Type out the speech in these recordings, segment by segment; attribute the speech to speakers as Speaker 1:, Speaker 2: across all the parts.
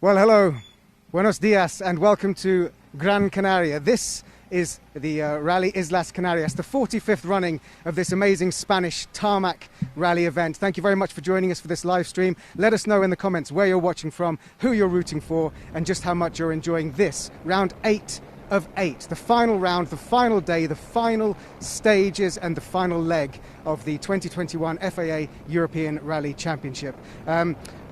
Speaker 1: Well, hello, buenos dias, and welcome to Gran Canaria. This is the Rally Islas Canarias, the 45th running of this amazing Spanish tarmac rally event. Thank you very much for joining us for this live stream. Let us know in the comments where you're watching from, who you're rooting for, and just how much you're enjoying this round 8 of 8, the final round, the final day, the final stages and the final leg of the 2021 FAA European Rally Championship.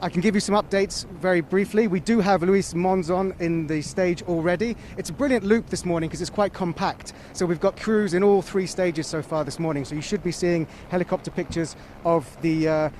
Speaker 1: I can give you some updates very briefly. We do have Luis Monzon in the stage already. It's a brilliant loop this morning because it's quite compact. So we've got crews in all 3 stages so far this morning. So you should be seeing helicopter pictures of the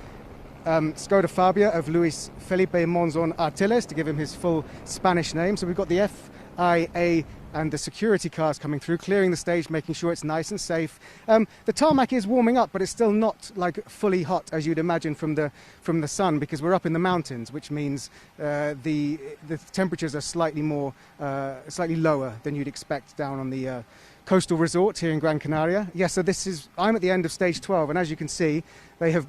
Speaker 1: Skoda Fabia of Luis Felipe Monzon Artiles, to give him his full Spanish name. So we've got the FIA and the security cars coming through, clearing the stage, making sure it's nice and safe. The tarmac is warming up, but it's still not like fully hot as you'd imagine from the sun, because we're up in the mountains, which means the temperatures are slightly lower than you'd expect down on the coastal resort here in Gran Canaria. Yeah, so I'm at the end of stage 12, and as you can see, they have,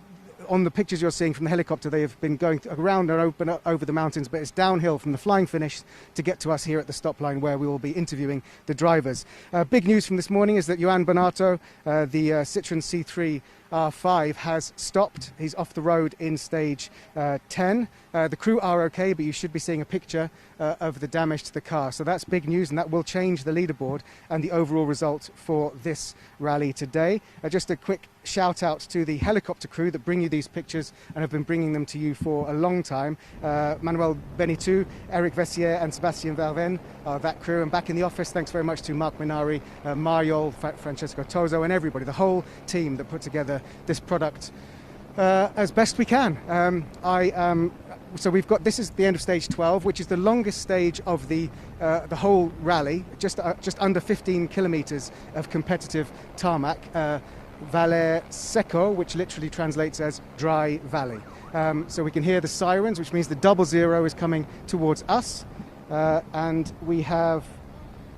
Speaker 1: on the pictures you're seeing from the helicopter, they have been going around and over the mountains, but it's downhill from the flying finish to get to us here at the stop line, where we will be interviewing the drivers. Big news from this morning is that Joan Bernardo, the Citroën C3 R5, has stopped. He's off the road in stage 10. The crew are okay, but you should be seeing a picture of the damage to the car. So that's big news, and that will change the leaderboard and the overall result for this rally today. Just a quick shout out to the helicopter crew that bring you these pictures and have been bringing them to you for a long time. Manuel Benitu, Eric Vessier and Sebastian Verven are that crew. And back in the office, thanks very much to Mark Minari, Mariol, Francesco Tozo, and everybody, the whole team that put together this product as best we can. So we've got, this is the end of stage 12, which is the longest stage of the whole rally, just under 15 kilometers of competitive tarmac, Valleseco, which literally translates as dry valley. So we can hear the sirens, which means the 00 is coming towards us, and we have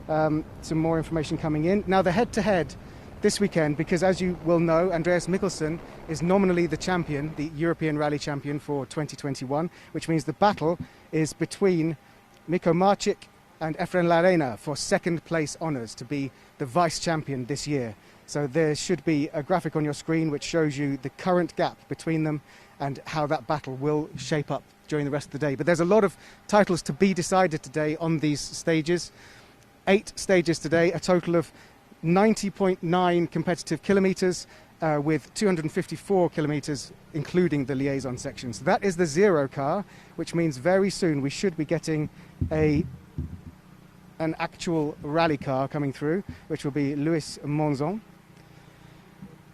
Speaker 1: some more information coming in. Now the head-to-head this weekend, because as you will know, Andreas Mikkelsen is nominally the champion, the European Rally Champion for 2021, which means the battle is between Miko Marcic and Efren Larena for second place honours to be the vice champion this year. So there should be a graphic on your screen which shows you the current gap between them and how that battle will shape up during the rest of the day. But there's a lot of titles to be decided today on these stages. 8 stages today, a total of 90.9 competitive kilometres, with 254 kilometres including the liaison sections. That is the 0 car, which means very soon we should be getting an actual rally car coming through, which will be Luis Monzon.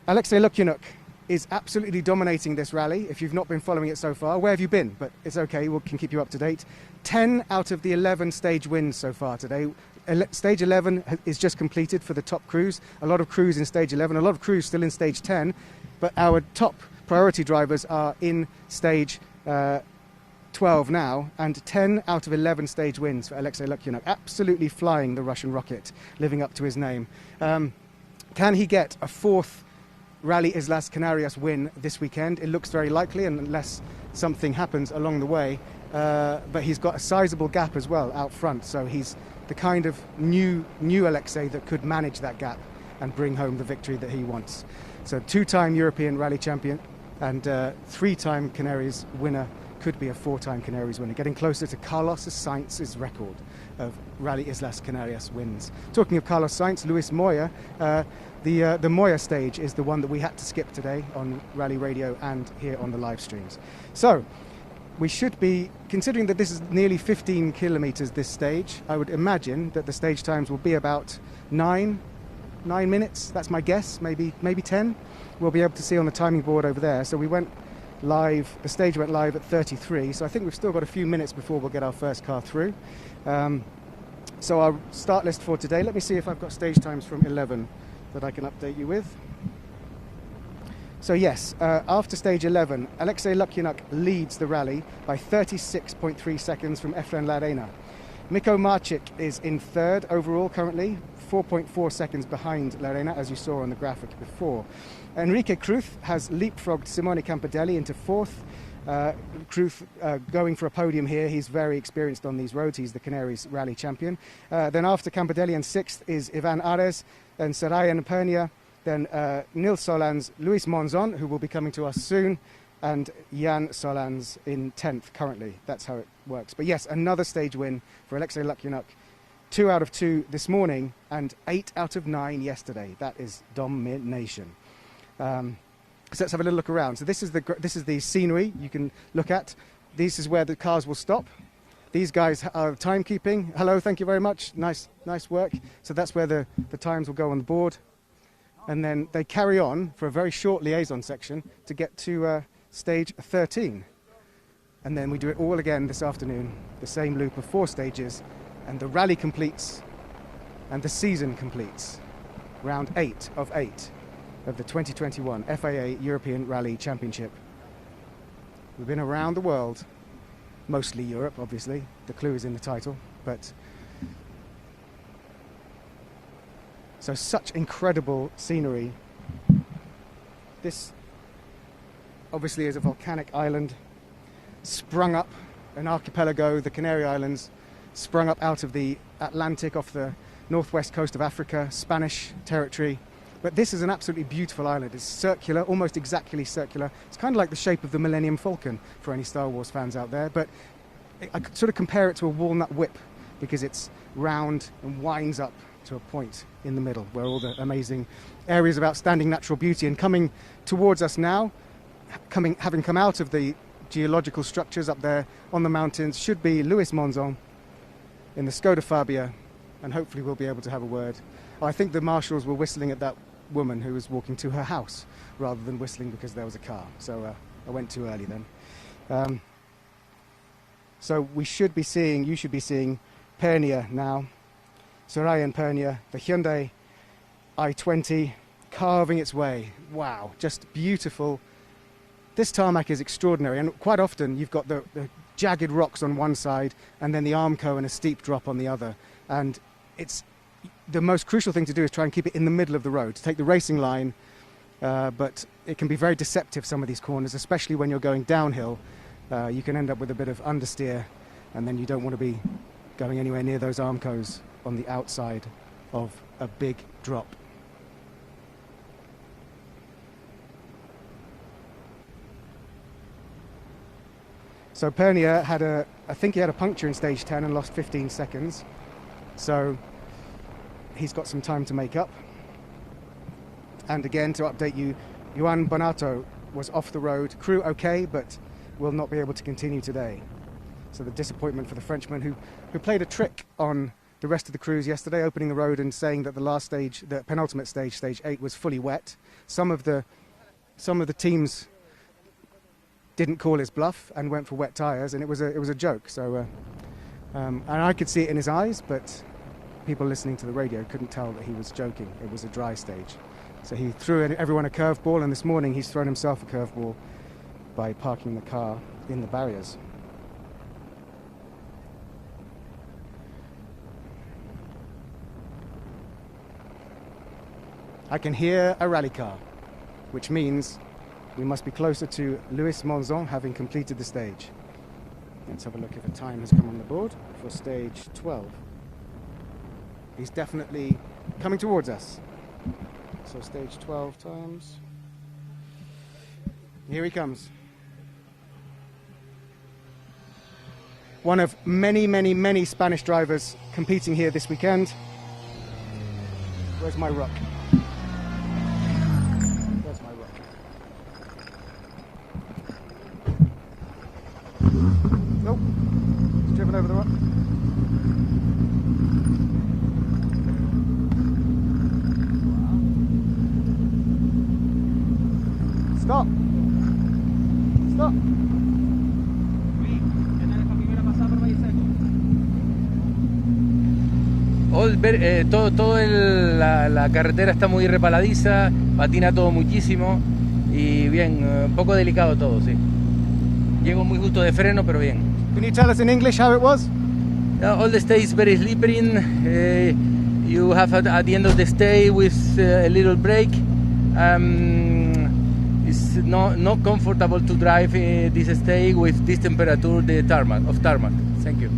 Speaker 1: Alexei Lukyanuk is absolutely dominating this rally. If you've not been following it so far, where have you been? But it's okay, we can keep you up to date. 10 out of the 11 stage wins so far today. Stage 11 is just completed for the top crews. A lot of crews in stage 11, a lot of crews still in stage 10, but our top priority drivers are in stage 12 now, and 10 out of 11 stage wins for Alexei Lukyanuk. Absolutely flying the Russian rocket, living up to his name. Can he get a 4th Rally Islas Canarias win this weekend? It looks very likely, unless something happens along the way. But he's got a sizable gap as well out front, so he's the kind of new Alexei that could manage that gap and bring home the victory that he wants. So 2-time European Rally Champion and 3-time Canaries winner, could be a 4-time Canaries winner, getting closer to Carlos Sainz's record of Rally Islas Canarias wins. Talking of Carlos Sainz, Luis Moya, the Moya stage is the one that we had to skip today on Rally Radio and here on the live streams. So we should be, considering that this is nearly 15 kilometres this stage, I would imagine that the stage times will be about 9 minutes. That's my guess, maybe 10. We'll be able to see on the timing board over there. So we went live, the stage went live at 33, so I think we've still got a few minutes before we'll get our first car through. So our start list for today, let me see if I've got stage times from 11 that I can update you with. So yes, after stage 11, Alexei Lukyanuk leads the rally by 36.3 seconds from Efren Larena. Miko Marcic is in 3rd overall currently, 4.4 seconds behind Larena, as you saw on the graphic before. Enrique Cruz has leapfrogged Simone Campidelli into 4th. going for a podium here. He's very experienced on these roads. He's the Canaries Rally champion. Then after Campidelli in sixth is Ivan Ares, then Sarayan Pernia, then Nils Solans, Luis Monzon, who will be coming to us soon, and Jan Solans in 10th currently. That's how it works. But yes, another stage win for Alexei Lukyanuk. 2 out of 2 this morning and 8 out of 9 yesterday. That is domination. So let's have a little look around. So this is the scenery you can look at. This is where the cars will stop. These guys are timekeeping. Hello, thank you very much. Nice work. So that's where the times will go on the board. And then they carry on for a very short liaison section to get to stage 13. And then we do it all again this afternoon, the same loop of 4 stages. And the rally completes and the season completes. Round 8 of 8 of the 2021 FIA European Rally Championship. We've been around the world, mostly Europe, obviously. The clue is in the title, but so such incredible scenery. This obviously is a volcanic island, sprung up, an archipelago, the Canary Islands, sprung up out of the Atlantic off the northwest coast of Africa, Spanish territory. But this is an absolutely beautiful island. It's circular, almost exactly circular. It's kind of like the shape of the Millennium Falcon for any Star Wars fans out there. But I could sort of compare it to a walnut whip because it's round and winds up to a point in the middle where all the amazing areas of outstanding natural beauty. And coming towards us now, having come out of the geological structures up there on the mountains, should be Luis Monzon in the Skoda Fabia, and hopefully we'll be able to have a word. Oh, I think the marshals were whistling at that woman who was walking to her house rather than whistling because there was a car. So I went too early then. So you should be seeing Pernia now. Sarayan Pernia, the Hyundai i20 carving its way. Wow, just beautiful. This tarmac is extraordinary, and quite often you've got the jagged rocks on one side and then the Armco and a steep drop on the other. And it's the most crucial thing to do is try and keep it in the middle of the road, to take the racing line, but it can be very deceptive, some of these corners, especially when you're going downhill. You can end up with a bit of understeer, and then you don't want to be going anywhere near those Armcos on the outside of a big drop. So Pernia I think he had a puncture in stage 10 and lost 15 seconds. So he's got some time to make up. And again, to update you, Juan Bonato was off the road. Crew okay, but will not be able to continue today. So the disappointment for the Frenchman who played a trick on the rest of the crews yesterday, opening the road and saying that the last stage, the penultimate stage, stage 8, was fully wet. Some of the teams didn't call his bluff and went for wet tyres, and it was a joke. So and I could see it in his eyes, but people listening to the radio couldn't tell that he was joking. It was a dry stage. So he threw everyone a curveball, and this morning he's thrown himself a curveball by parking the car in the barriers. I can hear a rally car, which means we must be closer to Luis Monzon having completed the stage. Let's have a look if a time has come on the board for stage 12. He's definitely coming towards us. So stage 12 times. Here he comes. One of many, many, many Spanish drivers competing here this weekend. Where's my rock? Where's my rock? Nope. He's driven over the rock. Stop. Stop.
Speaker 2: La carretera está muy repaladiza, patina todo muchísimo y bien, un poco delicado todo, sí. Llego muy justo de freno, pero bien.
Speaker 1: Can you tell us in English how it was?
Speaker 2: All the stay is very slippery. You have at the end of the stay with a little break. it's not comfortable to drive this stage with this temperature, the tarmac. Thank you.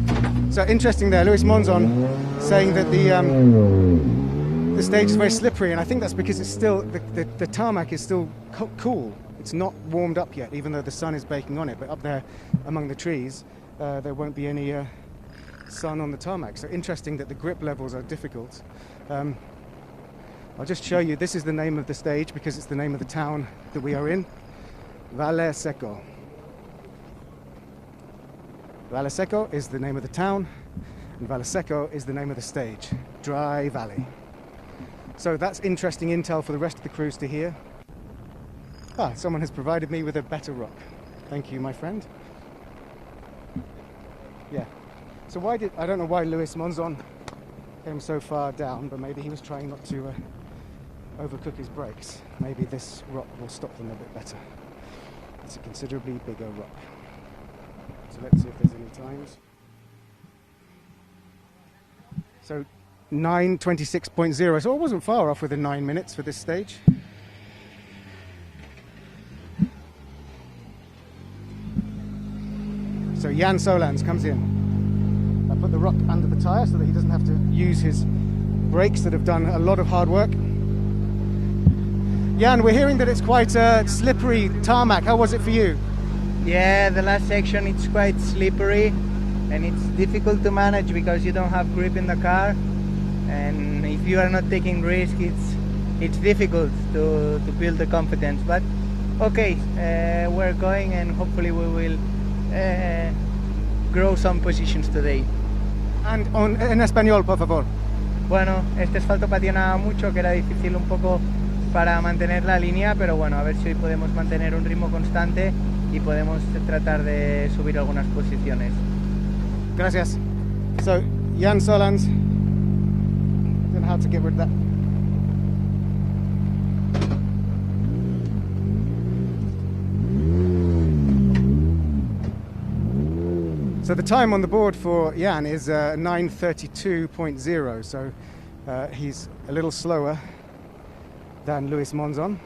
Speaker 1: So interesting there, Luis Monzon saying that the stage is very slippery, and I think that's because it's still the tarmac is still cool. It's not warmed up yet, even though the sun is baking on it. But up there among the trees, there won't be any sun on the tarmac. So interesting that the grip levels are difficult. I'll just show you, this is the name of the stage because it's the name of the town that we are in, Valleseco. Valleseco is the name of the town, and Valleseco is the name of the stage, Dry Valley. So that's interesting intel for the rest of the cruise to hear. Someone has provided me with a better rock. Thank you, my friend. Yeah. So I don't know why Luis Monzon came so far down, but maybe he was trying not to overcook his brakes. Maybe this rock will stop them a bit better. It's a considerably bigger rock. So let's see if there's any times. So 9:26.0, so I wasn't far off with the 9 minutes for this stage. So Jan Solans comes in. I put the rock under the tyre so that he doesn't have to use his brakes that have done a lot of hard work. Jan, we're hearing that it's quite a slippery tarmac. How was it for you?
Speaker 3: Yeah, the last section it's quite slippery and it's difficult to manage because you don't have grip in the car, and if you are not taking risk, it's difficult to build the confidence. But okay, we're going and hopefully we will grow some positions today.
Speaker 1: And en español, por favor.
Speaker 3: Bueno, este asfalto patinaba mucho, que era difícil un poco para mantener la línea, pero bueno, a ver si hoy podemos mantener un ritmo constante y podemos tratar de subir algunas posiciones.
Speaker 1: Gracias. So, Jan Solans, don't know how to get rid of that. So the time on the board for Jan is 9:32.0, so he's a little slower than Luis Monzon.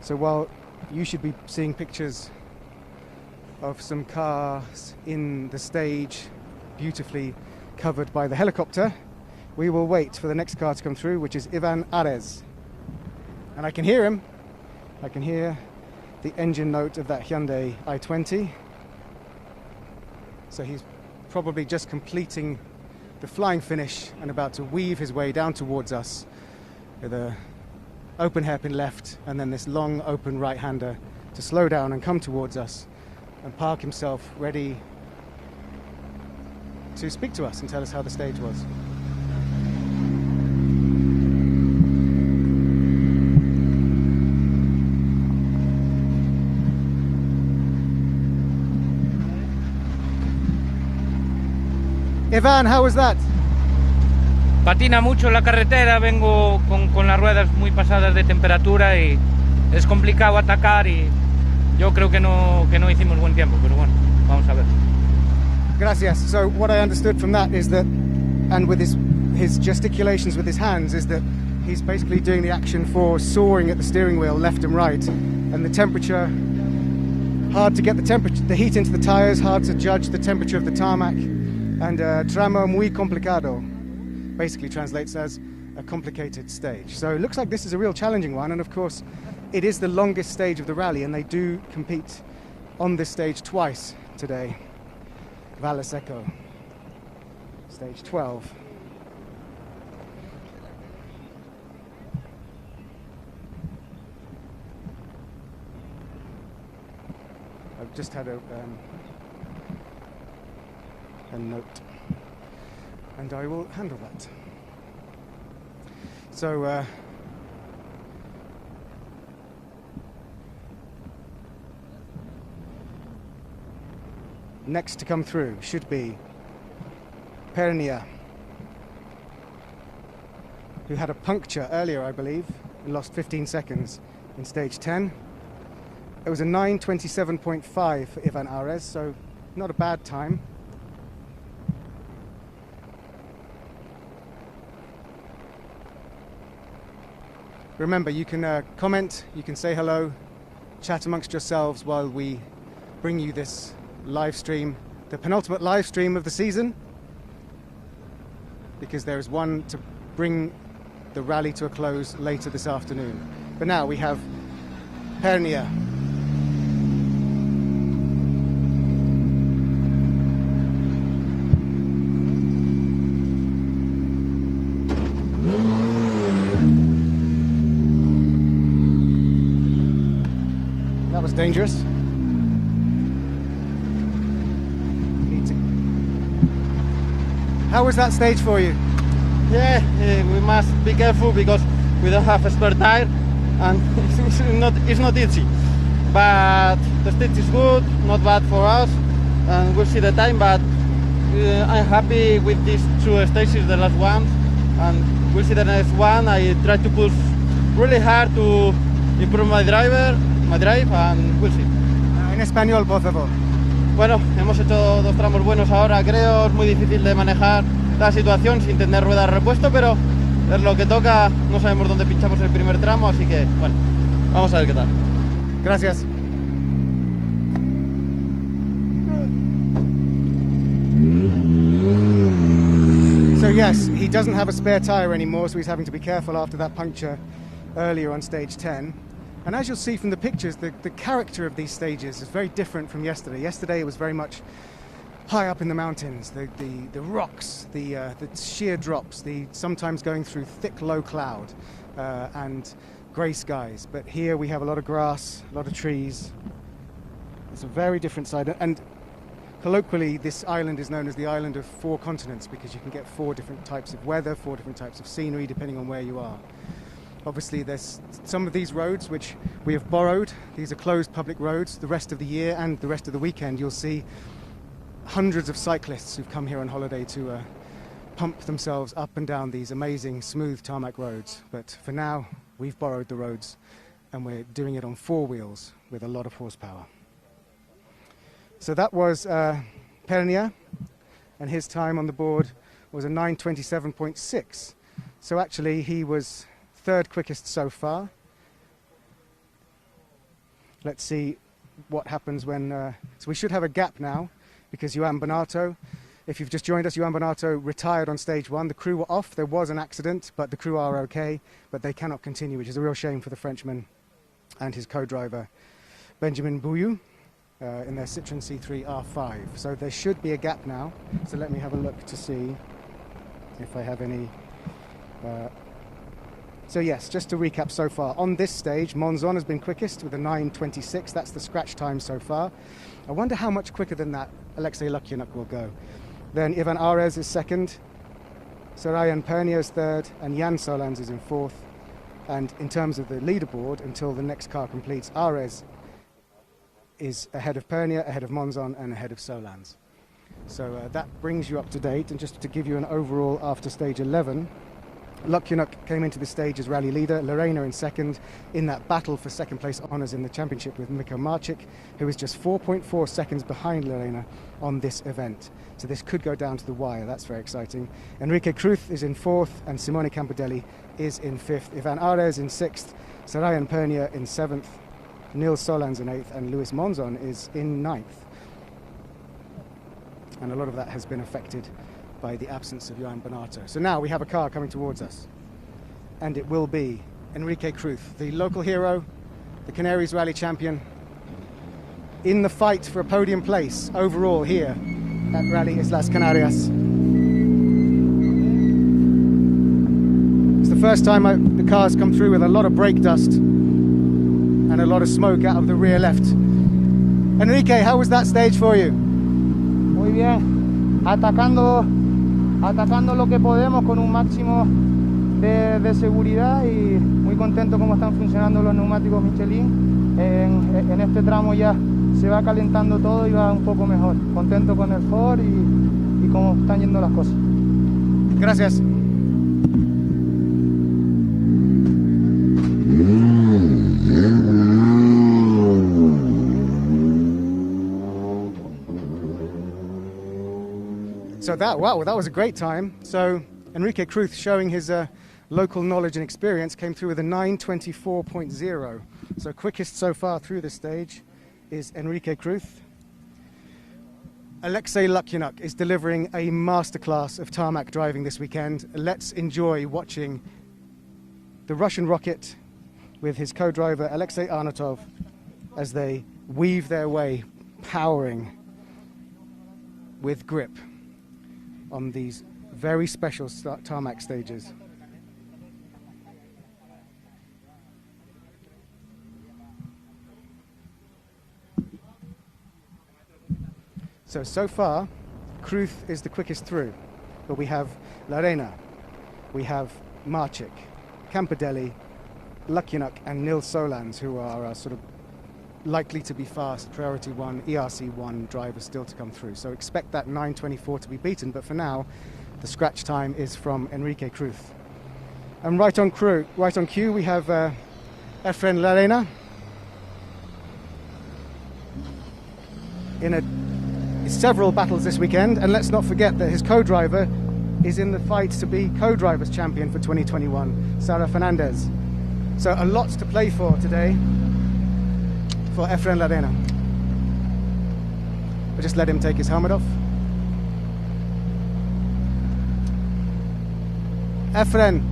Speaker 1: So while you should be seeing pictures of some cars in the stage beautifully covered by the helicopter, we will wait for the next car to come through, which is Ivan Ares. And I can hear him. I can hear the engine note of that Hyundai i20. So he's probably just completing the flying finish and about to weave his way down towards us with a open hairpin left and then this long open right-hander to slow down and come towards us and park himself ready to speak to us and tell us how the stage was. Ivan, how was that?
Speaker 2: Patina mucho en la carretera, vengo con las ruedas muy pasadas de temperatura y es complicado atacar y yo creo que no hicimos buen tiempo, pero bueno, vamos a ver.
Speaker 1: Gracias. So what I understood from that is that, and with his gesticulations with his hands, is that he's basically doing the action for soaring at the steering wheel left and right, and the temperature, hard to get the heat into the tires, hard to judge the temperature of the tarmac, and tramo muy complicado basically translates as a complicated stage. So it looks like this is a real challenging one, and of course it is the longest stage of the rally, and they do compete on this stage twice today. Valleseco, stage 12. I've just had a note, and I will handle that. So next to come through should be Pernia, who had a puncture earlier, I believe, and lost 15 seconds in stage 10. It was a 9:27.5 for Ivan Ares, so not a bad time. Remember, you can comment, you can say hello, chat amongst yourselves while we bring you this live stream, the penultimate live stream of the season, because there is one to bring the rally to a close later this afternoon. But now we have Pernia. That was dangerous. How was that stage for you?
Speaker 4: Yeah, we must be careful because we don't have a spare tire and it's not easy. But the stage is good, not bad for us, and we'll see the time. But I'm happy with these two stages, the last ones, and we'll see the next one. I try to push really hard to improve my drive, and we'll see.
Speaker 1: En español, por favor.
Speaker 4: Bueno, hemos hecho dos tramos buenos ahora, creo. Es muy difícil de manejar la situación sin tener ruedas de repuesto, pero es lo que toca. No sabemos dónde pinchamos el primer tramo, así que, bueno, vamos a ver qué tal.
Speaker 1: Gracias. So yes, he doesn't have a spare tyre anymore, so he's having to be careful after that puncture earlier on stage 10. And as you'll see from the pictures, the character of these stages is very different from yesterday. Yesterday it was very much high up in the mountains, the rocks, the sheer drops, sometimes going through thick low cloud and grey skies. But here we have a lot of grass, a lot of trees. It's a very different side. And colloquially, this island is known as the island of 4 continents because you can get 4 different types of weather, 4 different types of scenery depending on where you are. Obviously, there's some of these roads which we have borrowed. These are closed public roads. The rest of the year and the rest of the weekend, you'll see hundreds of cyclists who've come here on holiday to pump themselves up and down these amazing smooth tarmac roads. But for now, we've borrowed the roads and we're doing it on 4 wheels with a lot of horsepower. So that was Pernia, and his time on the board was a 9:27.6. So actually he was 3rd quickest so far. Let's see what happens when... so we should have a gap now because Joan Bonato, if you've just joined us, Joan Bonato retired on stage 1. The crew were off. There was an accident, but the crew are okay, but they cannot continue, which is a real shame for the Frenchman and his co-driver Benjamin Bouillou in their Citroën C3 R5. So there should be a gap now. So let me have a look to see if I have any... So yes, just to recap so far, on this stage, Monzon has been quickest with a 9:26. That's the scratch time so far. I wonder how much quicker than that Alexei Lukyanuk will go. Then Ivan Arez is 2nd, Sarayan Pernia is 3rd, and Jan Solans is in 4th. And in terms of the leaderboard, until the next car completes, Arez is ahead of Pernia, ahead of Monzon, and ahead of Solans. So that brings you up to date. And just to give you an overall after stage 11, Lukyanuk came into the stage as rally leader, Lorena in 2nd, in that battle for 2nd place honours in the championship with Miko Marcik, who is just 4.4 seconds behind Lorena on this event. So this could go down to the wire. That's very exciting. Enrique Cruz is in 4th, and Simone Campodelli is in 5th. Ivan Arez in 6th, Sarayan Pernia in 7th, Nils Solans in 8th, and Luis Monzon is in 9th. And a lot of that has been affected by the absence of Joan Bonato. So now we have a car coming towards us, and it will be Enrique Cruz, the local hero, the Canaries Rally champion, in the fight for a podium place overall here at Rally ISLAS Canarias. It's the first time the car's come through with a lot of brake dust and a lot of smoke out of the rear left. Enrique, how was that stage for you?
Speaker 5: Muy bien, atacando lo que podemos con un máximo de seguridad, y muy contento cómo están funcionando los neumáticos Michelin. En este tramo ya se va calentando todo y va un poco mejor. Contento con el Ford y cómo están yendo las cosas.
Speaker 1: Gracias. So that was a great time. So Enrique Cruz showing his local knowledge and experience, came through with a 9:24.0. So quickest so far through this stage is Enrique Cruz. Alexei Lukyanuk is delivering a masterclass of tarmac driving this weekend. Let's enjoy watching the Russian rocket with his co-driver Alexei Arnotov as they weave their way, powering with grip on these very special tarmac stages. So far, Cruz is the quickest through, but we have Larena, we have Marchik, Campodelli, Lukyanuk and Nils Solans, who are sort of likely to be fast, priority one, ERC1 drivers still to come through. So expect that 9:24 to be beaten, but for now, the scratch time is from Enrique Cruz. And right on cue, we have Efren Larena in several battles this weekend, and let's not forget that his co-driver is in the fight to be co-drivers champion for 2021, Sara Fernandez. So a lot to play for today for Efren Larena. We'll just let him take his helmet off. Efren,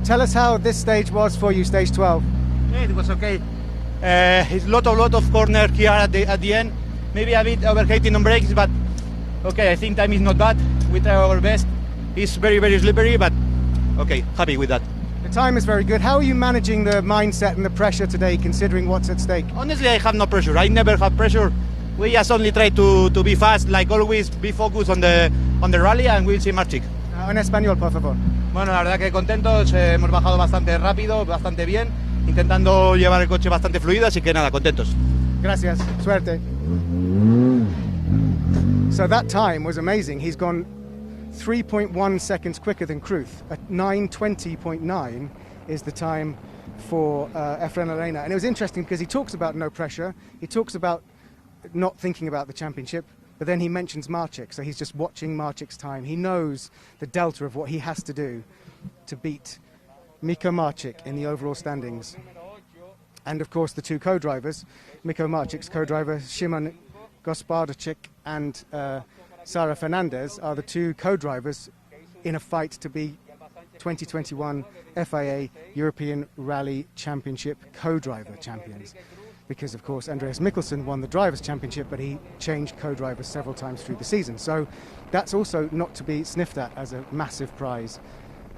Speaker 1: tell us how this stage was for you, stage 12.
Speaker 6: Yeah, it was okay. It's a lot of corner here at the end. Maybe a bit overheating on brakes, but okay, I think time is not bad. We try our best. It's very, very slippery, but okay, happy with that.
Speaker 1: The time is very good. How are you managing the mindset and the pressure today, considering what's at stake?
Speaker 6: Honestly, I have no pressure. I never have pressure. We just only try to be fast, like always, be focused on the rally, and we'll see Marchik.
Speaker 1: En español, por favor.
Speaker 6: Bueno, la verdad que contentos. Hemos bajado bastante rápido, bastante bien, intentando llevar el coche bastante fluido, así que nada, contentos.
Speaker 1: Gracias. Suerte. So that time was amazing. He's gone 3.1 seconds quicker than Cruz. At 9:20.9 is the time for Efren Larena. And it was interesting because he talks about no pressure. He talks about not thinking about the championship, but then he mentions Marchik. So he's just watching Marchik's time. He knows the delta of what he has to do to beat Miko Marchik in the overall standings. And of course the two co-drivers, Miko Marchik's co-driver Szymon Gospodarczyk and Sara Fernandez are the two co-drivers in a fight to be 2021 FIA European Rally Championship co-driver champions. Because of course Andreas Mikkelsen won the Drivers' Championship, but he changed co-drivers several times through the season. So that's also not to be sniffed at as a massive prize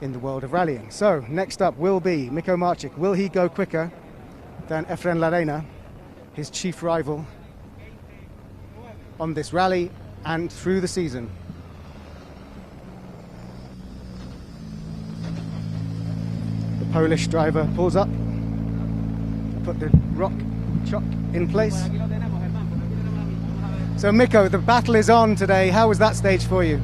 Speaker 1: in the world of rallying. So next up will be Miko Marchik. Will he go quicker than Efren Larena, his chief rival on this rally and through the season? The Polish driver pulls up, put the rock chock in place. So Miko, the battle is on today. How was that stage for you?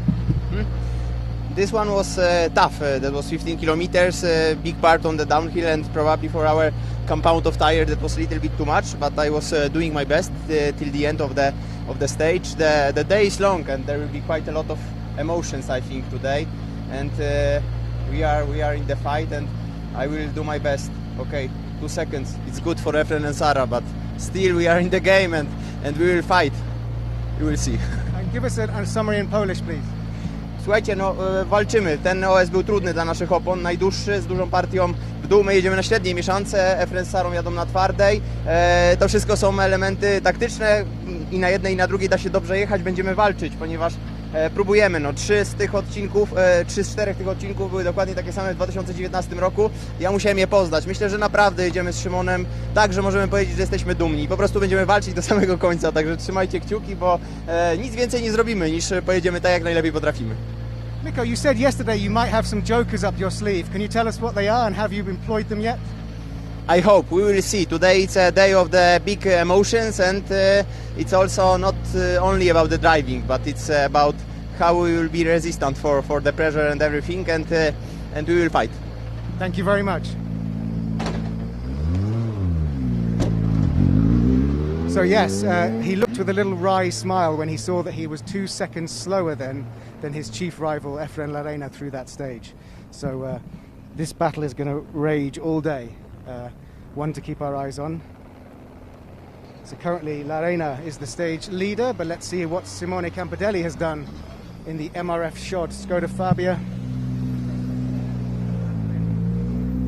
Speaker 7: This one was tough. That was 15 kilometers, big part on the downhill, and probably for our compound of tire that was a little bit too much, but I was doing my best till the end of the stage. The day is long and there will be quite a lot of emotions, I think, today, and we are in the fight, and I will do my best. Okay, 2 seconds, it's good for Efren and Sara, but still we are in the game, and we will fight. You will see.
Speaker 1: And give us a summary in Polish, please.
Speaker 7: Słuchajcie, no walczymy. Ten OS był trudny dla naszych opon, najdłuższy, z dużą partią w dół. My jedziemy na średniej mieszance, Efren z Sarą jadą na twardej. To wszystko są elementy taktyczne i na jednej i na drugiej da się dobrze jechać. Będziemy walczyć, ponieważ próbujemy. No, 3 z 4 tych odcinków były dokładnie takie same w 2019 roku. Ja musiałem je poznać. Myślę, że naprawdę jedziemy z Szymonem tak, że możemy powiedzieć, że jesteśmy dumni. Po prostu będziemy walczyć do samego końca, także trzymajcie kciuki, bo nic więcej nie zrobimy, niż pojedziemy tak, jak najlepiej potrafimy.
Speaker 1: Miko, you said yesterday you might have some jokers up your sleeve. Can you tell us what they are and have you employed them yet?
Speaker 7: I hope. We will see. Today it's a day of the big emotions, and it's also not only about the driving, but it's about how we will be resistant for the pressure and everything, and we will fight.
Speaker 1: Thank you very much. So yes, he looked with a little wry smile when he saw that he was 2 seconds slower than his chief rival Efren Larena through that stage. So this battle is going to rage all day. One to keep our eyes on. So currently La Reina is the stage leader, but let's see what Simone Campidelli has done in the MRF Shod Skoda Fabia.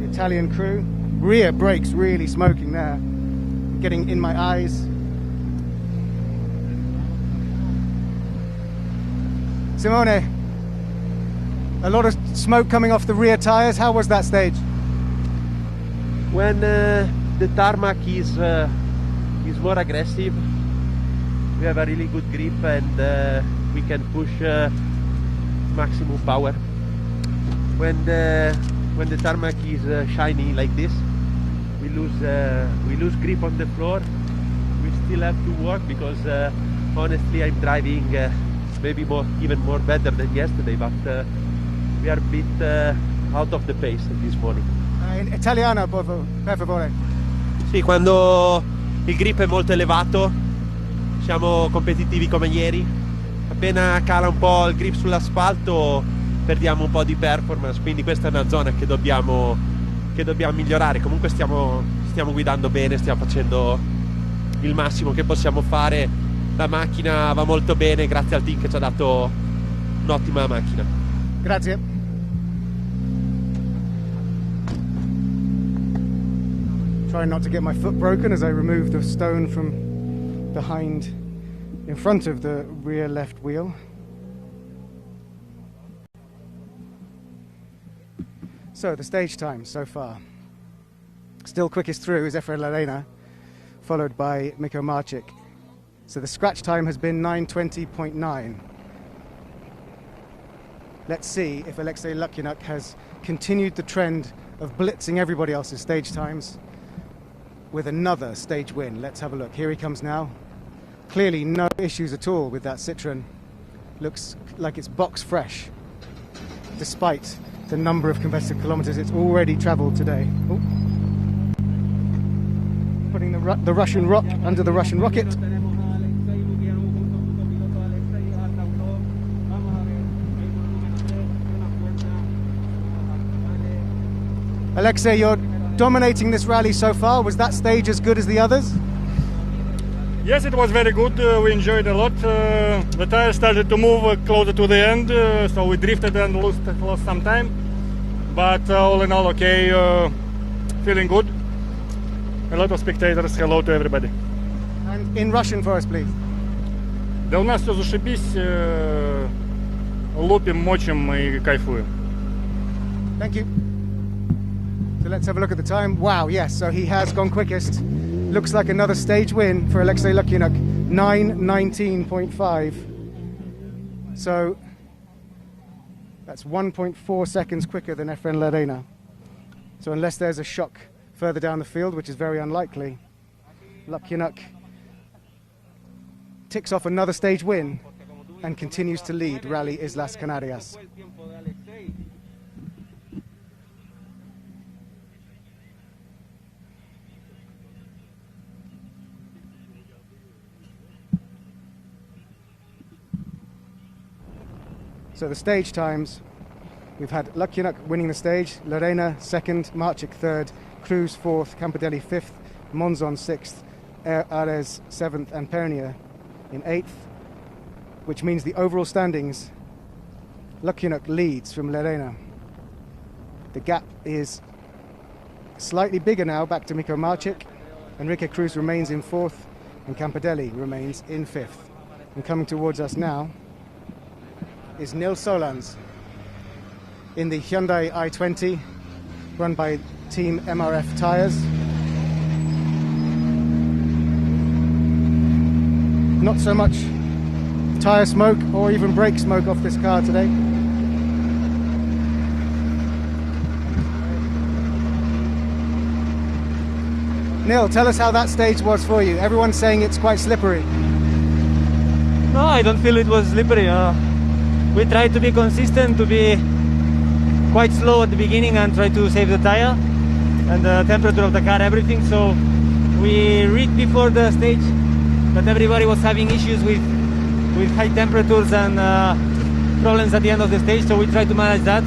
Speaker 1: The Italian crew. Rear brakes really smoking there, getting in my eyes. Simone, a lot of smoke coming off the rear tires. How was that stage?
Speaker 8: When the tarmac is more aggressive, we have a really good grip and we can push maximum power. When the tarmac is shiny like this, we lose grip on the floor. We still have to work because honestly I'm driving maybe even more better than yesterday, but we are a bit out of the pace this morning.
Speaker 1: In italiano, per favore.
Speaker 8: Sì, quando il grip è molto elevato siamo competitivi come ieri. Appena cala un po' il grip sull'asfalto perdiamo un po' di performance, quindi questa è una zona che dobbiamo migliorare. Comunque stiamo guidando bene, stiamo facendo il massimo che possiamo fare. La macchina va molto bene grazie al team che ci ha dato un'ottima macchina.
Speaker 1: Grazie. Trying not to get my foot broken as I remove the stone from behind, in front of the rear left wheel. So the stage time so far. Still quickest through is Efrain Larena, followed by Miko Marcik. So the scratch time has been 9:20.9. Let's see if Alexei Lukyanuk has continued the trend of blitzing everybody else's stage times with another stage win. Let's have a look. Here he comes now. Clearly no issues at all with that Citroen. Looks like it's box fresh, despite the number of competitive kilometers it's already traveled today. Ooh. Putting the Russian rock under the Russian rocket. Alexei, you're dominating this rally so far. Was that stage as good as the others?
Speaker 9: Yes, it was very good. We enjoyed a lot. The tires started to move closer to the end, so we drifted and lost some time. But all in all, okay, feeling good. A lot of spectators. Hello to everybody.
Speaker 1: And in Russian for us, please.
Speaker 9: Да у нас все зашибись. Лупим, мочим и кайфуем.
Speaker 1: Thank you. So let's have a look at the time. Wow, yes, so he has gone quickest. Looks like another stage win for Alexei Lukyanuk, 9:19.5. So that's 1.4 seconds quicker than Efrain Larena. So unless there's a shock further down the field, which is very unlikely, Lukyanuk ticks off another stage win and continues to lead Rally Islas Canarias. So the stage times, we've had Lukyanuk winning the stage, Larena second, Marcik third, Cruz fourth, Campidelli fifth, Monzon sixth, Ares seventh, and Pernier in eighth, which means the overall standings, Lukyanuk leads from Larena. The gap is slightly bigger now, back to Miko Marcik. Enrique Cruz remains in fourth, and Campidelli remains in fifth. And coming towards us now is Nils Solans in the Hyundai i20, run by Team MRF Tires. Not so much tire smoke or even brake smoke off this car today. Neil, tell us how that stage was for you. Everyone's saying it's quite slippery.
Speaker 10: No, I don't feel it was slippery. We tried to be consistent, to be quite slow at the beginning and try to save the tire and the temperature of the car, everything. So we read before the stage that everybody was having issues with high temperatures and problems at the end of the stage, so we tried to manage that.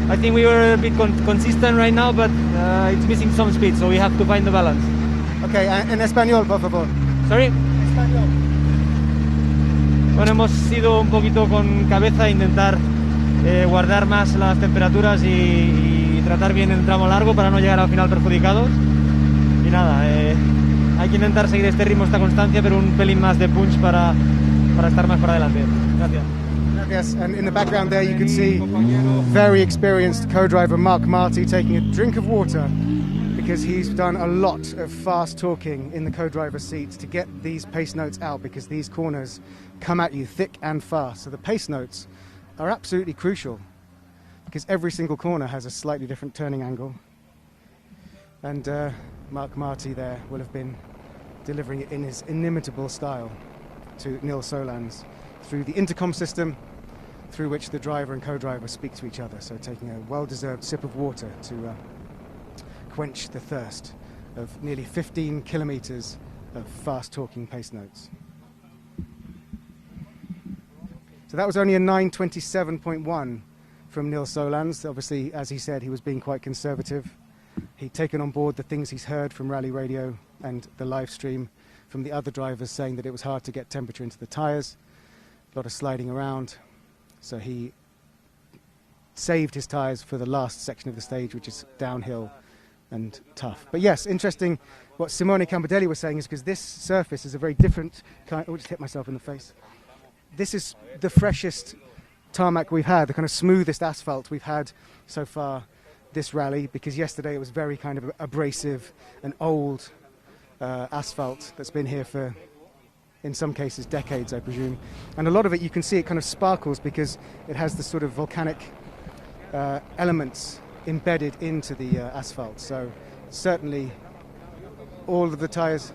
Speaker 10: I think we were a bit consistent right now, but it's missing some speed, so we have to find the balance.
Speaker 1: Okay, en español, por favor.
Speaker 10: Sorry? Bueno, hemos ido un poquito con cabeza a intentar guardar más las temperaturas y tratar bien el tramo largo para no llegar al final perjudicados. Y nada, hay que intentar seguir este ritmo, esta constancia, pero un pelín más de punch para estar más para adelante. Gracias.
Speaker 1: Yes, and in the background there you can see very experienced co-driver Mark Marty taking a drink of water because he's done a lot of fast talking in the co-driver seat to get these pace notes out, because these corners come at you thick and fast. So the pace notes are absolutely crucial because every single corner has a slightly different turning angle. And Mark Marty there will have been delivering it in his inimitable style to Nils Solans through the intercom system, through which the driver and co-driver speak to each other, so taking a well-deserved sip of water to quench the thirst of nearly 15 kilometers of fast-talking pace notes. So that was only a 9:27.1 from Nils Solans. Obviously, as he said, he was being quite conservative. He'd taken on board the things he's heard from rally radio and the live stream from the other drivers saying that it was hard to get temperature into the tyres, a lot of sliding around. So he saved his tyres for the last section of the stage, which is downhill and tough. But yes, interesting what Simone Campodelli was saying is because this surface is a very different kind. Oh, I just hit myself in the face. This is the freshest tarmac we've had, the kind of smoothest asphalt we've had so far this rally, because yesterday it was very kind of abrasive and old asphalt that's been here for, in some cases, decades, I presume. And a lot of it, you can see it kind of sparkles because it has the sort of volcanic elements embedded into the asphalt. So certainly all of the tyres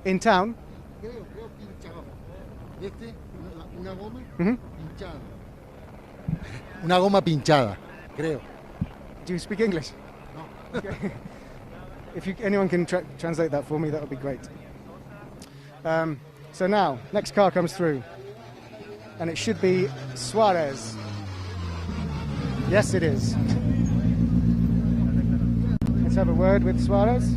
Speaker 1: in town.
Speaker 11: Una goma pinchada, creo.
Speaker 1: Do you speak English?
Speaker 11: No.
Speaker 1: Okay. If anyone can translate that for me, that would be great. So now, next car comes through, and it should be Suarez. Yes, it is. Let's have a word with Suarez.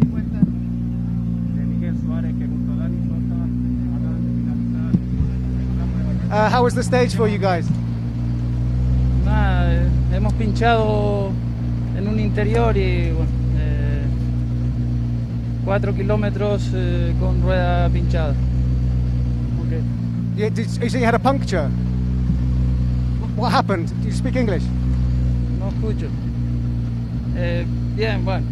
Speaker 1: How was the stage for you guys?
Speaker 12: Nada, hemos pinchado en un interior y bueno, 4 kilómetros con rueda pinchada.
Speaker 1: Okay. Yeah, you say you had a puncture? What happened? Do you speak English?
Speaker 12: No escucho. Bien, bueno,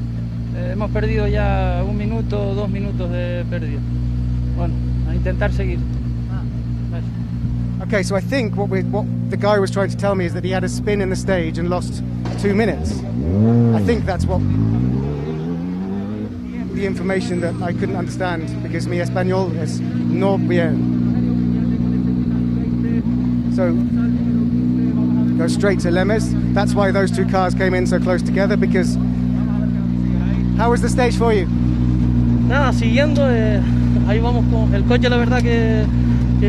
Speaker 12: hemos perdido ya 1 minuto, 2 minutos de pérdida. Bueno, a intentar seguir.
Speaker 1: Okay, so I think what the guy was trying to tell me is that he had a spin in the stage and lost 2 minutes. I think that's what the information that I couldn't understand because mi español es no bien. So go straight to Lemes. That's why those 2 cars came in so close together, because how was the stage for you?
Speaker 12: Nada, siguiendo, ahí vamos con el coche, la verdad que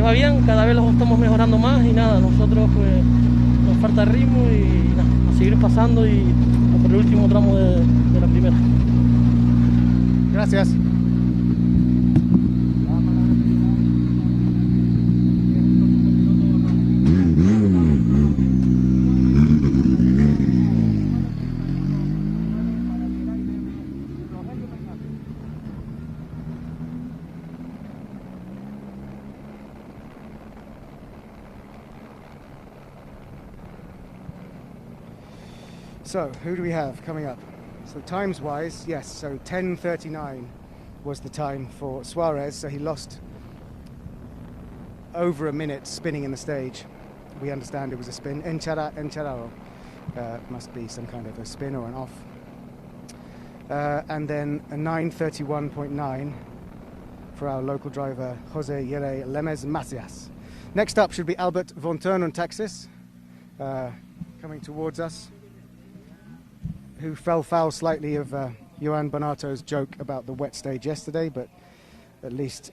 Speaker 12: va bien, cada vez lo estamos mejorando más y nada, nosotros pues nos falta ritmo y nada, a seguir pasando y por el último tramo de la primera.
Speaker 1: Gracias. So, who do we have coming up? So times-wise, yes, so 10:39 was the time for Suarez, so he lost over a minute spinning in the stage. We understand it was a spin. Encerrado must be some kind of a spin or an off. And then a 9:31.9 for our local driver, Jose Yere Lemes Macias. Next up should be Albert von Thurn und Taxis, coming towards us, who fell foul slightly of Johan Bonato's joke about the wet stage yesterday, but at least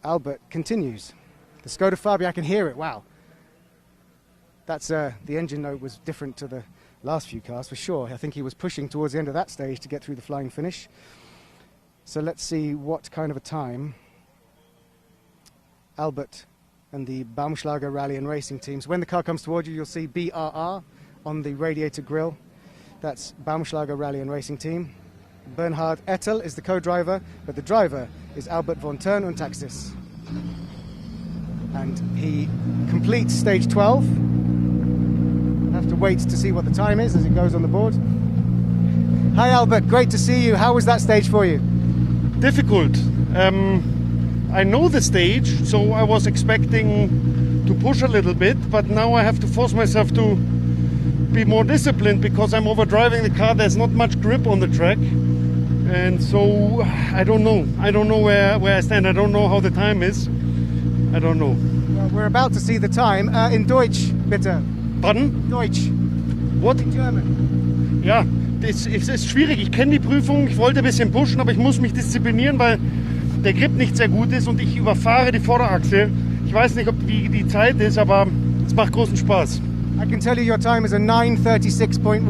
Speaker 1: Albert continues. The Skoda Fabia, I can hear it, wow. That's the engine note was different to the last few cars for sure. I think he was pushing towards the end of that stage to get through the flying finish. So let's see what kind of a time Albert and the Baumschlager Rally and Racing teams. When the car comes towards you, you'll see BRR on the radiator grille. That's Baumschlager Rally and Racing Team. Bernhard Ettel is the co-driver, but the driver is Albert von Thurn und Taxis. And he completes stage 12. Have to wait to see what the time is as it goes on the board. Hi Albert, great to see you. How was that stage for you?
Speaker 13: Difficult. I know the stage, so I was expecting to push a little bit, but now I have to force myself to be more disciplined because I'm overdriving the car. There's not much grip on the track, and so I don't know. I don't know where I stand. I don't know how the time is. I don't know.
Speaker 1: Well, we're about to see the time. In Deutsch, bitte.
Speaker 13: Pardon?
Speaker 1: Deutsch.
Speaker 13: What?
Speaker 1: In German.
Speaker 13: Ja, es ist schwierig. Ich kenne die Prüfung. Ich wollte ein bisschen pushen, aber ich muss mich disziplinieren, weil der Grip nicht sehr gut ist und ich überfahre die Vorderachse. Ich weiß nicht, wie die Zeit ist, aber es macht großen Spaß.
Speaker 1: I can tell you your time is a 9:36.1.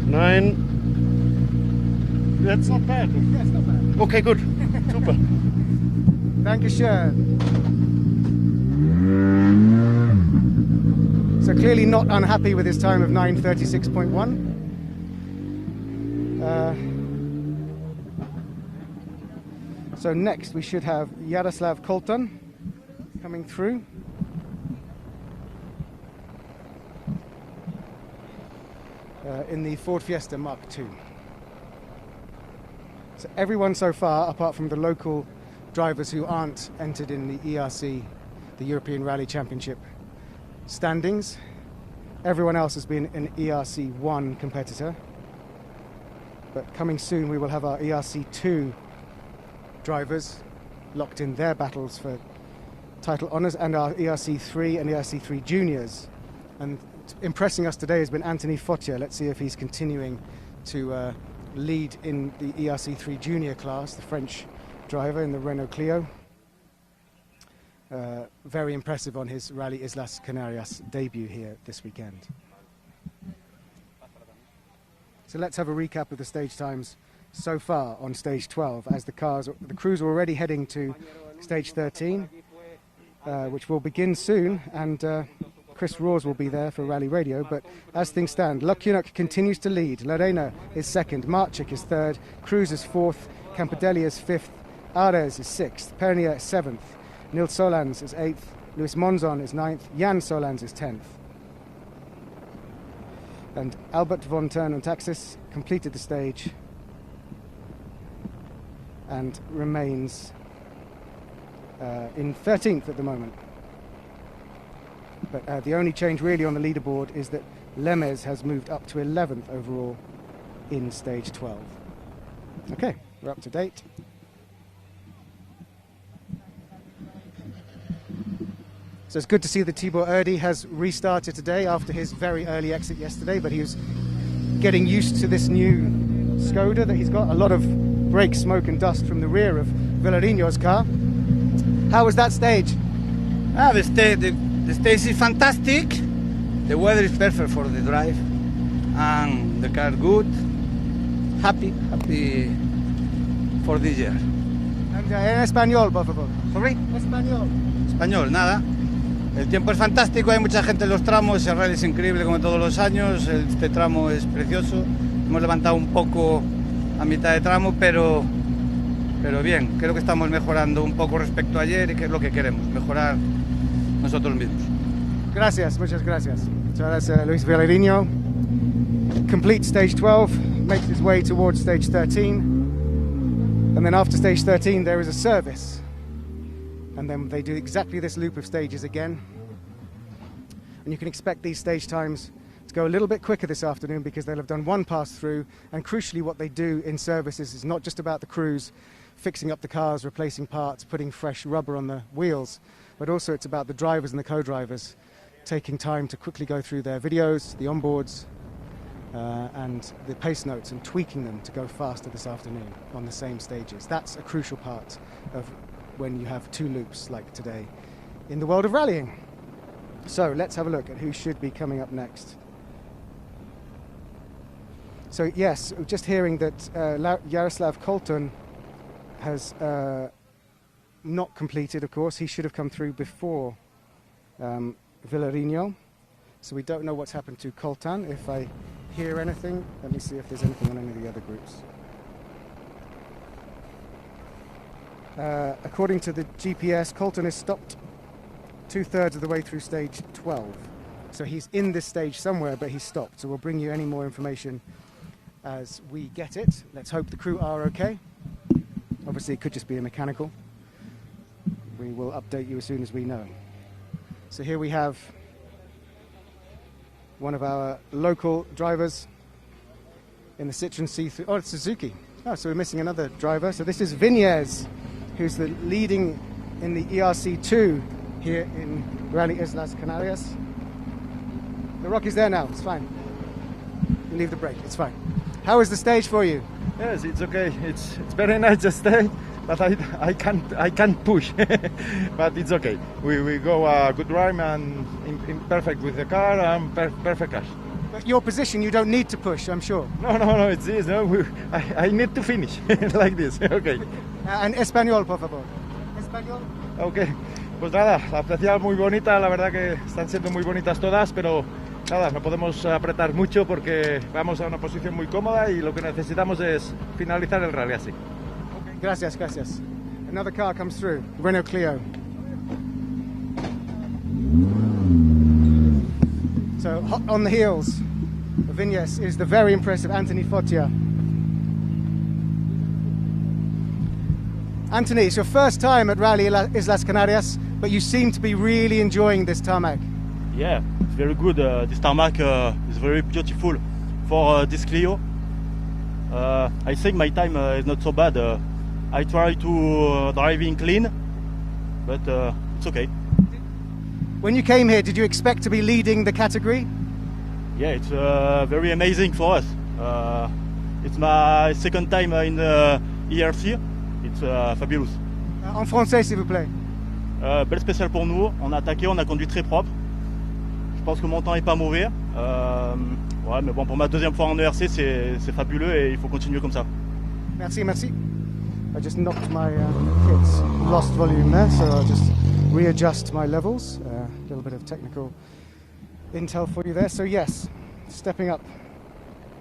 Speaker 13: 9. That's not bad.
Speaker 1: That's not bad.
Speaker 13: Okay, gut. Super.
Speaker 1: Dankeschön. So clearly not unhappy with his time of 9:36.1. So next we should have Jaroslav Kolton coming through. In the Ford Fiesta Mark II. So everyone so far, apart from the local drivers who aren't entered in the ERC, the European Rally Championship standings, everyone else has been an ERC 1 competitor. But coming soon we will have our ERC 2 drivers locked in their battles for title honours, and our ERC 3 and ERC 3 juniors. And impressing us today has been Anthony Fottier. Let's see if he's continuing to lead in the ERC 3 junior class, the French driver in the Renault Clio. Very impressive on his Rally Islas Canarias debut here this weekend. So let's have a recap of the stage times so far on stage 12, as the crews are already heading to stage 13, which will begin soon, and Chris Roars will be there for Rally Radio. But as things stand, Lukunuk continues to lead. Lorena is second, Marchik is third, Cruz is fourth, Campidelli is fifth, Ares is sixth, Pernier is seventh, Nils Solans is eighth, Luis Monzon is ninth, Jan Solans is 10th. And Albert von Thurn und Taxis completed the stage and remains in 13th at the moment. But the only change really on the leaderboard is that Lemez has moved up to 11th overall in stage 12. Okay, we're up to date. So it's good to see that Tibor Erdi has restarted today after his very early exit yesterday, but he was getting used to this new Skoda that he's got. A lot of brake smoke and dust from the rear of Villarino's car. How was that stage?
Speaker 14: The stage is fantastic. The weather is perfect for the drive, and the car good. Happy for this year.
Speaker 1: And en español, por favor.
Speaker 14: Sorry?
Speaker 1: Español.
Speaker 14: Español, nada. El tiempo es fantástico, hay mucha gente en los tramos, el rally es increíble como todos los años, este tramo es precioso. Hemos levantado un poco a mitad de tramo, pero bien, creo que estamos mejorando un poco respecto a ayer y que es lo que queremos, mejorar nosotros mismos.
Speaker 1: Gracias, muchas gracias. So that's Luis Villarino. Completes stage 12, makes his way towards stage 13. And then after stage 13 there is a service. And then they do exactly this loop of stages again. And you can expect these stage times to go a little bit quicker this afternoon because they'll have done one pass through. And crucially, what they do in services is not just about the crews fixing up the cars, replacing parts, putting fresh rubber on the wheels, but also it's about the drivers and the co-drivers taking time to quickly go through their videos, the onboards, and the pace notes, and tweaking them to go faster this afternoon on the same stages. That's a crucial part of when you have two loops like today in the world of rallying. So let's have a look at who should be coming up next. So yes, just hearing that Jaroslav Colton has not completed, of course. He should have come through before Villarino. So we don't know what's happened to Colton. If I hear anything, let me see if there's anything on any of the other groups. According to the GPS, Colton is stopped 2/3 of the way through stage 12. So he's in this stage somewhere, but he's stopped. So we'll bring you any more information as we get it. Let's hope the crew are okay. Obviously, it could just be a mechanical. We will update you as soon as we know. So here we have one of our local drivers in the Citroen C3. Oh, it's Suzuki. Oh, so we're missing another driver. So this is Viñez, who's the leading in the ERC2 here in Rally Islas Canarias. The rock is there now. It's fine. You leave the brake. It's fine. How is the stage for you?
Speaker 15: Yes, it's okay. It's very nice to stay, but I can't push. But it's okay. We go a good ride and in perfect with the car and perfect crash.
Speaker 1: But your position, you don't need to push, I'm sure.
Speaker 15: No, it's this. No, I need to finish like this. Okay.
Speaker 1: En español, por favor. Español.
Speaker 15: Okay. Pues nada, la especial muy bonita. La verdad que están siendo muy bonitas todas, pero nada, no podemos apretar mucho porque vamos a una posición muy cómoda y lo que necesitamos es finalizar el rally así.
Speaker 1: Okay. Gracias, gracias. Another car comes through, Renault Clio. So hot on the heels of Viñez is the very impressive Anthony Fotia. Anthony, it's your first time at Rally Islas Canarias, but you seem to be really enjoying this tarmac.
Speaker 16: Yeah, it's very good. This tarmac is very beautiful for this Clio. I think my time is not so bad. I try to drive in clean, but it's okay.
Speaker 1: When you came here, did you expect to be leading the category?
Speaker 16: Yeah, it's very amazing for us. It's my second time in the ERC. It's fabulous.
Speaker 1: En français, s'il vous plaît.
Speaker 16: Belle spéciale pour nous. On a attaqué, on a conduit très propre. Je pense que mon temps est pas mauvais. Ouais, mais bon, pour ma deuxième fois en ERC, c'est fabuleux et il faut continuer comme ça.
Speaker 1: Merci, merci. I just knocked my kids. Lost volume there, so I'll just readjust my levels. A little bit of technical intel for you there. So yes, stepping up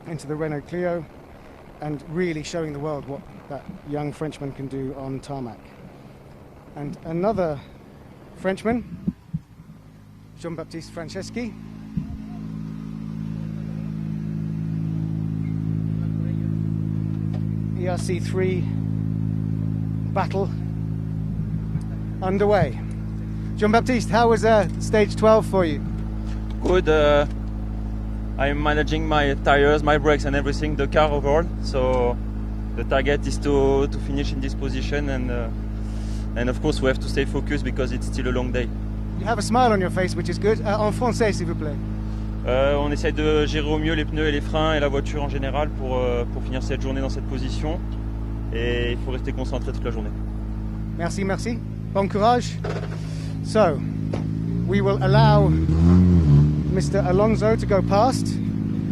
Speaker 1: into the Renault Clio and really showing the world what that young Frenchman can do on tarmac. And another Frenchman, Jean-Baptiste Franceschi. ERC3 battle underway. Jean-Baptiste, how was stage 12 for you?
Speaker 17: Good. I'm managing my tires, my brakes and everything, the car overall. So the target is to finish in this position and of course we have to stay focused because it's still a long day.
Speaker 1: You have a smile on your face, which is good. En français, s'il vous plaît.
Speaker 17: On essaie de gérer au mieux les pneus et les freins et la voiture en général pour finir cette journée dans cette position. Et il faut rester concentré toute la journée.
Speaker 1: Merci, merci. Bon courage. So, we will allow Mr. Alonso to go past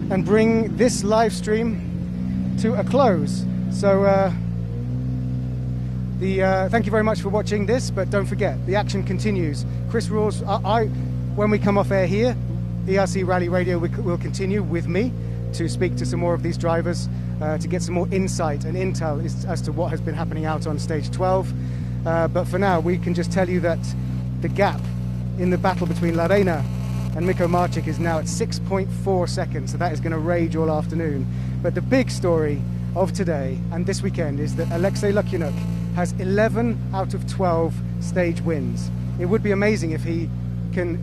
Speaker 1: and bring this live stream to a close. So, thank you very much for watching this, but don't forget, the action continues. Chris Rawls, when we come off air here, ERC Rally Radio will continue with me to speak to some more of these drivers to get some more insight and intel as to what has been happening out on stage 12. But for now, we can just tell you that the gap in the battle between Larena and Miko Marcik is now at 6.4 seconds, so that is going to rage all afternoon. But the big story of today and this weekend is that Alexei Lukianuk has 11 out of 12 stage wins. It would be amazing if he can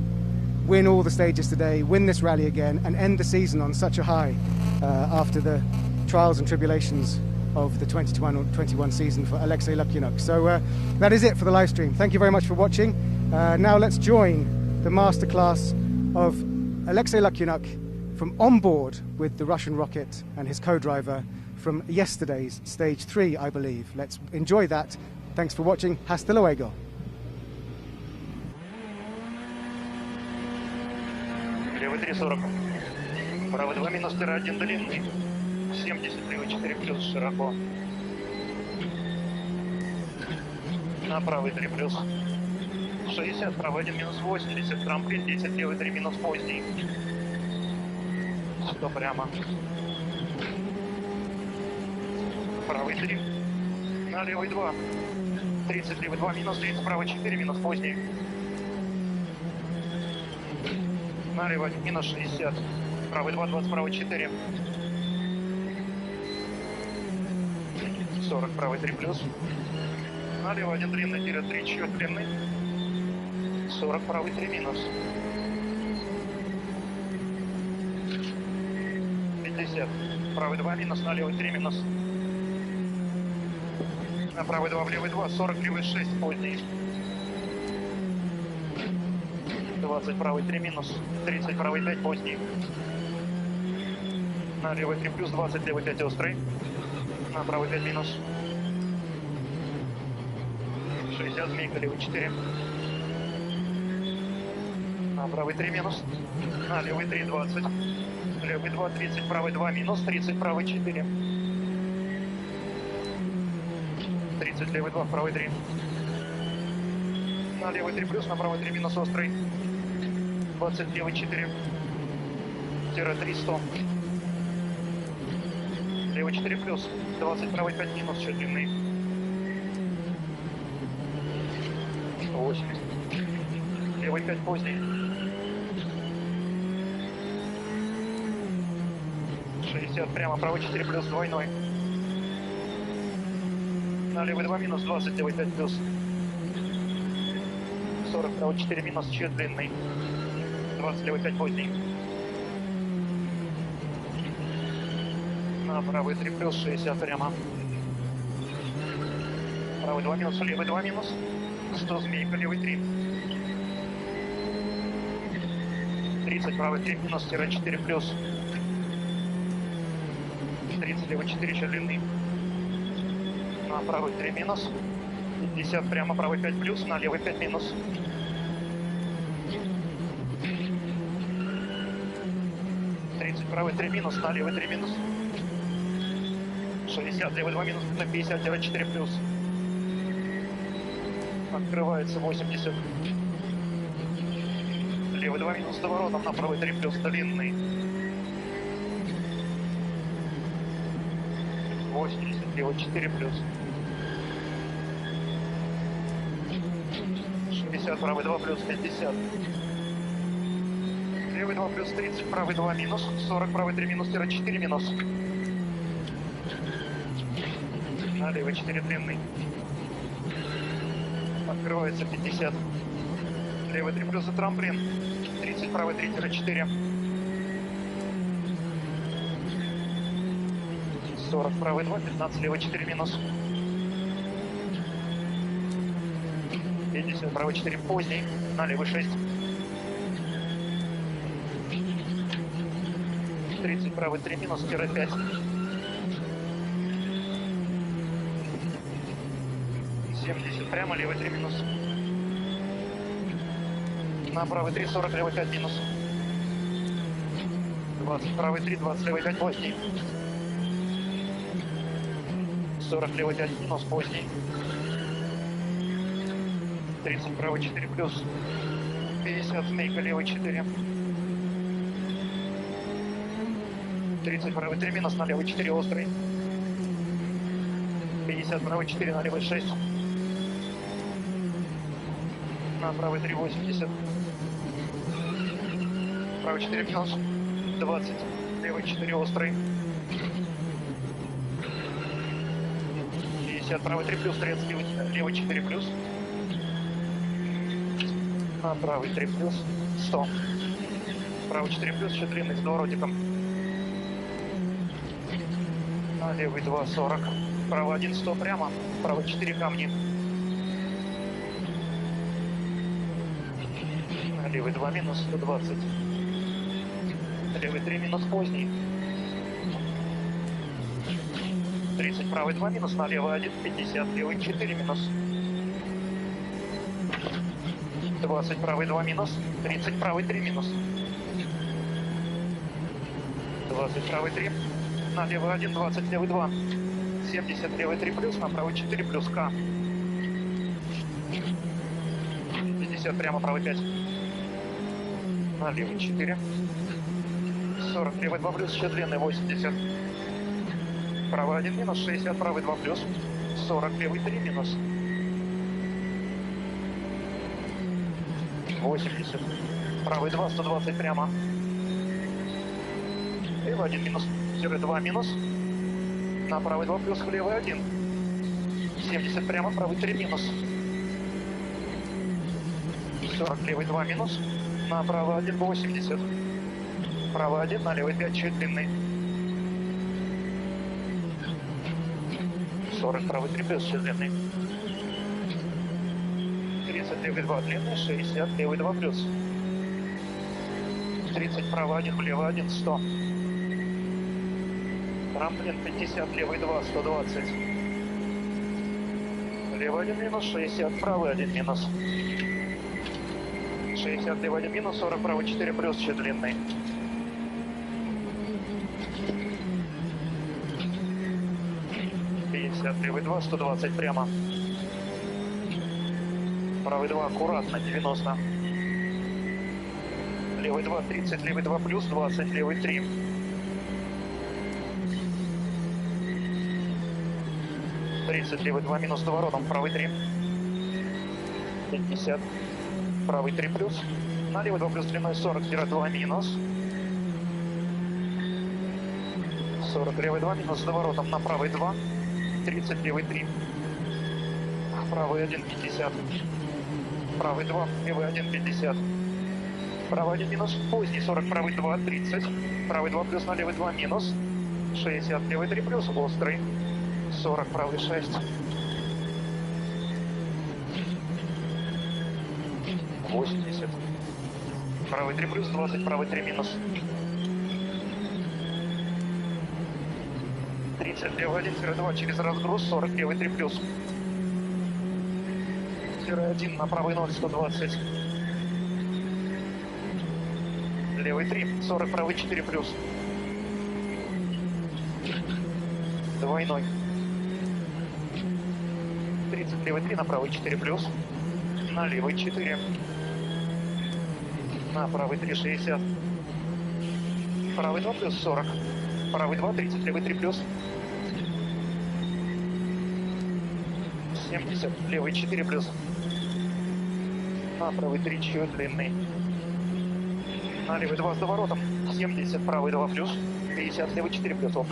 Speaker 1: win all the stages today, win this rally again, and end the season on such a high after the trials and tribulations of the 2021 season for Alexei Lukianuk. So that is it for the live stream. Thank you very much for watching. Now let's join the masterclass of Alexei Lukianuk from on board with the Russian rocket and his co-driver from yesterday's stage 3, I believe. Let's enjoy that. Thanks for watching. Hasta luego.
Speaker 18: 3,40. Правый 2 минус, 1 длинный. 70, левый 4 плюс, широко. На правый 3 плюс. 60, правый 1 минус 80, трамплин 10, левый 3 минус поздний. 100 прямо. Правый 3. На левый 2. 30, левый 2 минус, 30, правый 4 минус поздний. Налево минус 60. Правый 2, 20, правый 4. 40, правый 3 плюс. Налево 1 длинный, вперед 3, чуть длинный. 40, правый 3 минус. 50. Правый 2 минус, на левый 3 минус. На правый 2, в левый 2, 40, левый 6, поздний. 20, правый 3 минус, 30, правый 5, поздний. На левый 3 плюс, 20, левый 5, острый. На правый 5 минус. 60, змейка, левый 4. На правый 3 минус. На левый 3, 20. Левый 2, 30, правый 2 минус, 30, правый 4. 30, левый 2, правый 3. На левый 3 плюс, на правый 3 минус, острый. 20, левый 4. Тире 3, 100. Левый 4 плюс. 20, правый 5 минус, чуть длинный. 80. Левый 5 поздний. 60 прямо, правый 4 плюс, двойной. На левый 2 минус, 20, левый 5 плюс. 40, правый 4 минус, чуть длинный. 20, левый 5 поздний. На правый 3 плюс, 60 прямо. Правый 2 минус, левый 2 минус. 100, змейка, левый 3. 30, правый 3 минус, тире 4 плюс. 30, левый 4, еще длинный. На правый 3 минус. 50, прямо, правый 5 плюс, на левый 5 минус. 30, правый 3 минус, на левый 3 минус. 60, левый 2 минус, на 50, тире 4 плюс. Открывается 80. Левый 2 минус, доворотом, на правый 3 плюс, длинный. 80, левый 4 плюс. 60, правый 2 плюс, 50. Левый 2 плюс 30, правый 2 минус, 40, правый 3 минус, тире 4 минус. На левый 4 длинный. Открывается 50. Левый 3 плюс и трамплин. 30, правый 3, тире 4. 40, правый 2, 15, левый 4 минус. 50, правый 4 поздний, на левый 6. 30, правый 3 минус, тире 5. 70, прямо, левый 3 минус. На правый 3, 40, левый 5 минус. 20, правый 3, 20, левый 5 поздний. 40, левый 5 минус, поздний. 30, правый 4 плюс. 50, змейка, левый 4. 30, правый 3 минус, на левый 4 острый. 50, правый 4, на левый 6. На правый 3, 80. Правый 4 минус. 20, левый 4 острый. 50, правый 3 плюс, 30, левый 4 плюс. На правый 3 плюс, 100. Правый 4 плюс, еще длинный, с доворотиком. На левый 2, 40. Правый 1, 100 прямо. Правый 4 камни. На левый 2 минус, 120. Левый 3 минус, поздний. 30, правый 2 минус, на левый 1, 50, левый 4 минус. 20, правый 2 минус, 30, правый 3 минус. 20, правый 3, на левый 1, 20, левый 2, 70, левый 3 плюс, на правый 4 плюс, К. 50, прямо правый 5, на левый 4, 40, левый 2 плюс, еще длинный, 80, правый 1 минус, 60, правый 2 плюс, 40, левый 3 минус, 80, правый 2, 120 прямо, левый 1 минус, 2 минус, на правый 2 плюс, левый 1, 70 прямо, правый 3 минус, 40, левый 2 минус, на правый 1, 80, правый 1, на левый 5, чуть длинный, 40, правый 3 плюс, чуть длинный, 30, левый 2 длинный, 60, левый 2 плюс, 30, правый 1, левый 1, 100, трамплин 50, левый 2, 120, левый 1 минус, 60, правый 1 минус, 60, левый 1 минус, 40, правый 4 плюс, чуть длинный, 50, левый 2, 120 прямо, правый 2 аккуратно, 90, левый 2, 30, левый 2 плюс, 20, левый 3, 30, левый 2 минус, доворотом, правый 3, 50, правый 3 плюс, на левый 2 плюс длиной 40, 2 минус, 40, левый 2 минус, с доворотом на правый 2, 30, левый 3, правый 1, 50, правый 2, левый 1, 50, правый 1 минус, поздний 40, правый 2, 30, правый 2 плюс, на левый 2 минус, 60, левый 3 плюс, острый, 40, правый 6, 80, правый 3 плюс, 20, правый 3 минус, 30, левый 1, 2 через разгруз, 40, левый 3 плюс, 1 на правый 0, 120, левый 3, 40, правый 4 плюс, двойной, 30, левый 3 на правый 4 плюс, на левый 4, на правый 3, 60, правый 2 плюс, 40, правый 2, 30, левый 3 плюс, 70, левый 4 плюс, на правый 3 чуть длинный, на левый 2 с доворотом, 70, правый 2 плюс, 50, левый 4 плюс, оп.